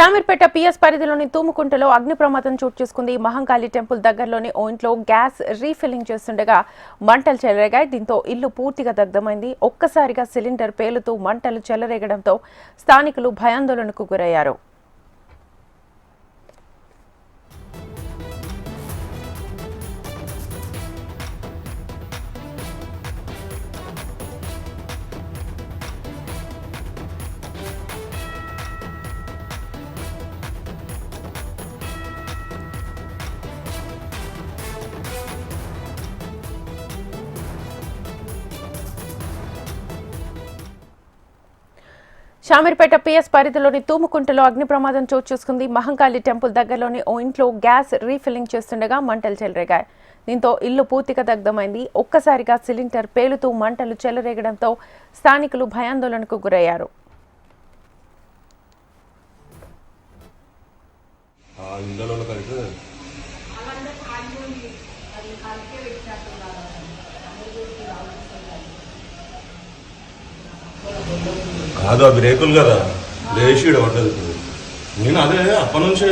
Shamirpet PS పరిధిలోని తూముకుంటలో అగ్ని ప్రమాదం చోటు చేసుకుంది. మహంకాళి టెంపుల్ దగ్గరలోని ఓ ఇంట్లో గ్యాస్ రీఫిల్లింగ్ చేస్తుండగా మంటలు చెలరేగాయి. దీంతో ఇల్లు పూర్తిగా దగ్ధమైంది. ఒక్కసారిగా సిలిండర్ పేలుతూ మంటలు చెలరేగడంతో స్థానికులు భయాందోళనకు గురయ్యారు. శామీర్పేట పిఎస్ పరిధిలోని తూముకుంటలో అగ్ని ప్రమాదం చోటు చేసుకుంది. మహంకాళి టెంపుల్ దగ్గరలోని ఓ ఇంట్లో గ్యాస్ రీఫిల్లింగ్ చేస్తుండగా మంటలు చెలరేగాయి. దీంతో ఇల్లు పూర్తిగా దగ్ధమైంది. ఒక్కసారిగా సిలిండర్ పేలుతూ మంటలు చెలరేగడంతో స్థానికులు భయాందోళనకు గురయ్యారు. కాదు అవి రేకులు కదా లేచి పడ్డది. నేను అదే అప్పటి నుంచే